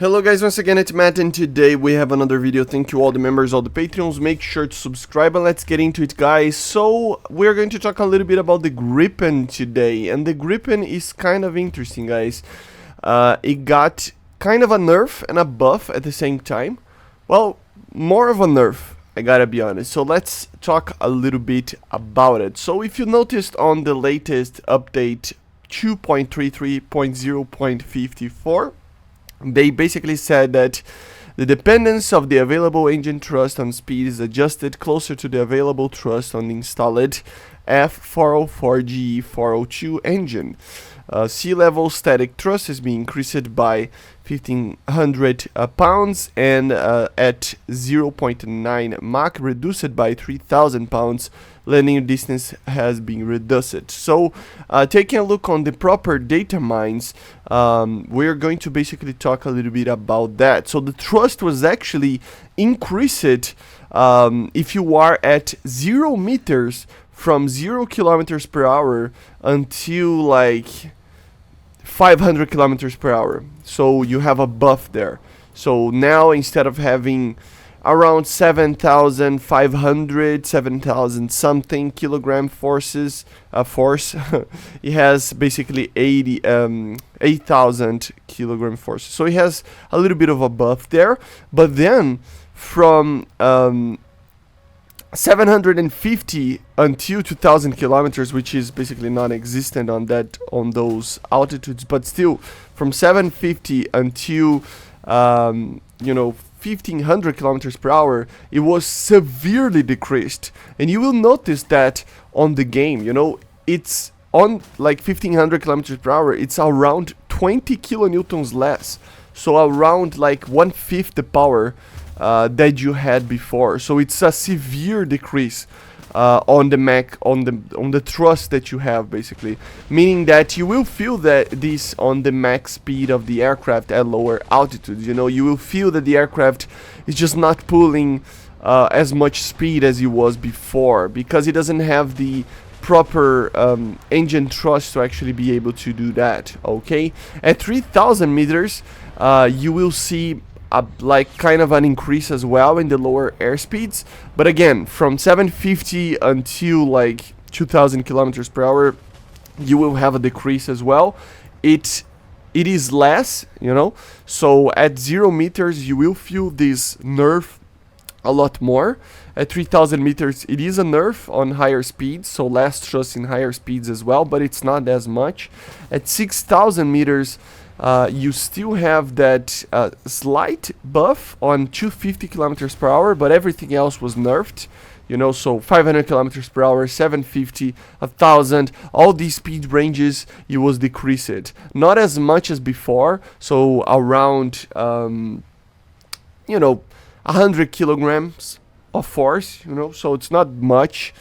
Hello guys, once again it's Matt, and today we have another video. Thank you all the members, all the Patreons. Make sure to subscribe and let's get into it, guys. So we're going to talk a little bit about the Gripen today, and the Gripen is kind of interesting, guys. It got kind of a nerf and a buff at the same time. Well, more of a nerf, I gotta be honest. So let's talk a little bit about it. So if you noticed on the latest update 2.33.0.54, they basically said that the dependence of the available engine thrust on speed is adjusted closer to the available thrust on the installed F404GE 402 engine. Sea level static thrust is being increased by 1,500 pounds, and at 0.9 Mach reduced by 3,000 pounds. Landing distance has been reduced. So taking a look on the proper data mines, we're going to basically talk a little bit about that. So the thrust was actually increased if you are at 0 meters from 0 kilometers per hour until like 500 kilometers per hour. So you have a buff there. So now instead of having around 7,500, 7,000 something kilogram force, it has basically 8,000 kilogram force. So it has a little bit of a buff there. But then from 750 until 2,000 kilometers, which is basically non-existent on those altitudes, but still from 750 until 1,500 kilometers per hour, it was severely decreased. And you will notice that on the game, it's on like 1,500 kilometers per hour, it's around 20 kilonewtons less, so around like 1/5 the power that you had before. So it's a severe decrease on the Mach, on the thrust that you have, basically, meaning that you will feel that this on the max speed of the aircraft at lower altitudes. You will feel that the aircraft is just not pulling as much speed as it was before, because it doesn't have the proper engine thrust to actually be able to do that. Okay, at 3,000 meters you will see like kind of an increase as well in the lower airspeeds, but again from 750 until like 2,000 kilometers per hour you will have a decrease as well. It is less, so at 0 meters you will feel this nerf a lot more. At 3,000 meters it is a nerf on higher speeds, so less thrust in higher speeds as well, but it's not as much. At 6,000 meters you still have that slight buff on 250 kilometers per hour, but everything else was nerfed. So 500 kilometers per hour, 750, 1,000, all these speed ranges, it was decreased. Not as much as before, so around 100 kilograms of force, so it's not much.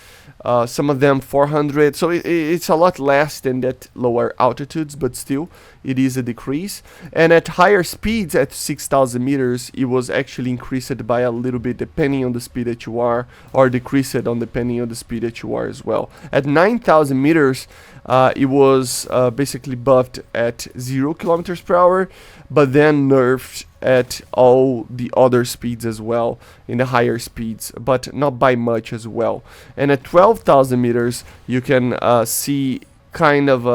Some of them 400, so it's a lot less than that lower altitudes, but still it is a decrease. And at higher speeds, at 6,000 meters, it was actually increased by a little bit depending on the speed that you are, or decreased on depending on the speed that you are as well. At 9,000 meters it was basically buffed at 0 kilometers per hour, but then nerfed at all the other speeds as well, in the higher speeds, but not by much as well. And at 12,000 meters you can see kind of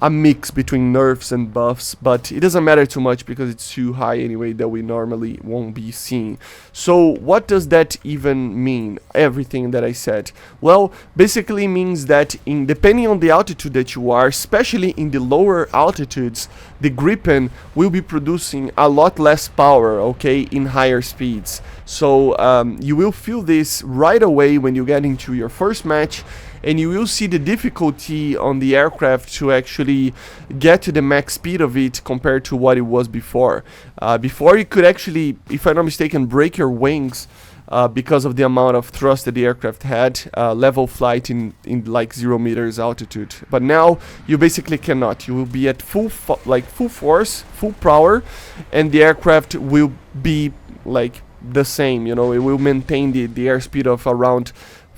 a mix between nerfs and buffs, but it doesn't matter too much because it's too high anyway that we normally won't be seeing. So what does that even mean, everything that I said? Well, basically means that depending on the altitude that you are, especially in the lower altitudes, the Gripen will be producing a lot less power, okay, in higher speeds. So you will feel this right away when you get into your first match, and you will see the difficulty on the aircraft to actually get to the max speed of it compared to what it was before. Before you could actually, if I'm not mistaken, break your wings because of the amount of thrust that the aircraft had, level flight in like 0 meters altitude. But now you basically cannot. You will be at full force, full power, and the aircraft will be like the same. It will maintain the airspeed of around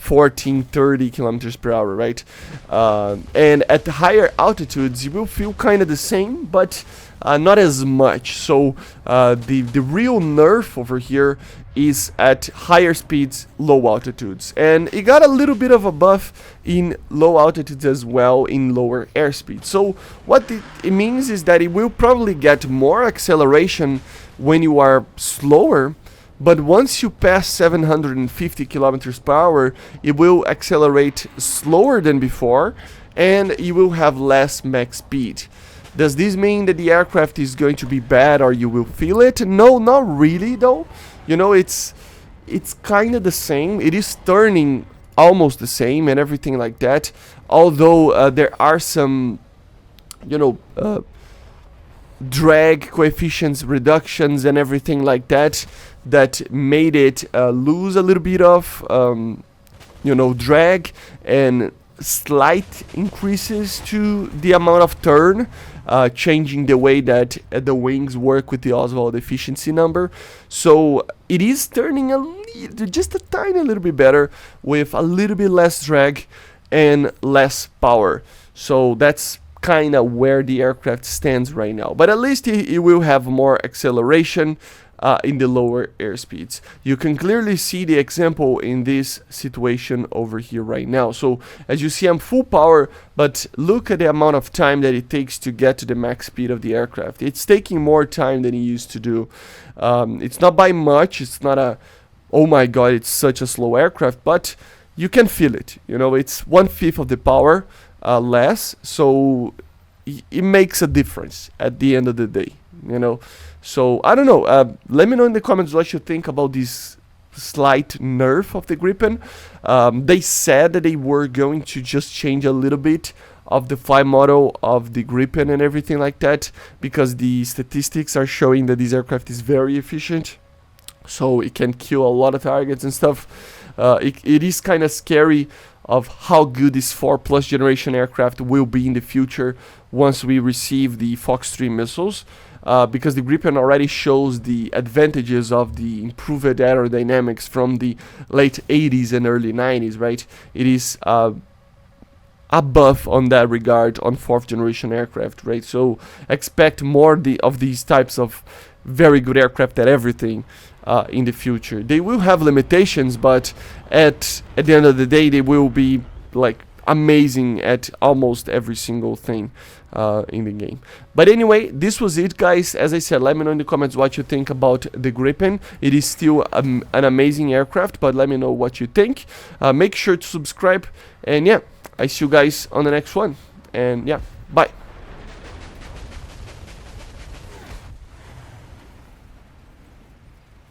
1430 kilometers per hour, right? And at the higher altitudes you will feel kind of the same, but not as much. So the real nerf over here is at higher speeds, low altitudes, and it got a little bit of a buff in low altitudes as well in lower airspeed. So what it means is that it will probably get more acceleration when you are slower, but once you pass 750 kilometers per hour, it will accelerate slower than before, and you will have less max speed. Does this mean that the aircraft is going to be bad or you will feel it? No, not really though. You know, it's kind of the same. It is turning almost the same and everything like that. Although there are some, you know, drag coefficients reductions and everything like that that made it lose a little bit of, you know, drag, and slight increases to the amount of turn, changing the way that the wings work with the Oswald efficiency number. So it is turning just a tiny little bit better with a little bit less drag and less power. So that's kind of where the aircraft stands right now. But at least it will have more acceleration in the lower airspeeds. You can clearly see the example in this situation over here right now. So as you see, I'm full power, but look at the amount of time that it takes to get to the max speed of the aircraft. It's taking more time than it used to do. It's not by much. It's not a, oh my god, it's such a slow aircraft, but you can feel it. You know, it's 1/5 of the power less, so it makes a difference at the end of the day, you know. So I don't know, let me know in the comments what you think about this slight nerf of the Gripen. They said that they were going to just change a little bit of the flight model of the Gripen and everything like that, because the statistics are showing that this aircraft is very efficient, so it can kill a lot of targets and stuff. It is kind of scary of how good this 4+ generation aircraft will be in the future once we receive the Fox 3 missiles, because the Gripen already shows the advantages of the improved aerodynamics from the late 80s and early 90s, right? It is a buff on that regard on 4th generation aircraft, right? So expect more of these types of very good aircraft at everything in the future. They will have limitations, but at the end of the day, they will be like amazing at almost every single thing in the game. But anyway, this was it, guys. As I said, let me know in the comments what you think about the Gripen. It is still an amazing aircraft, but let me know what you think. Make sure to subscribe, and yeah, I see you guys on the next one. And yeah, bye.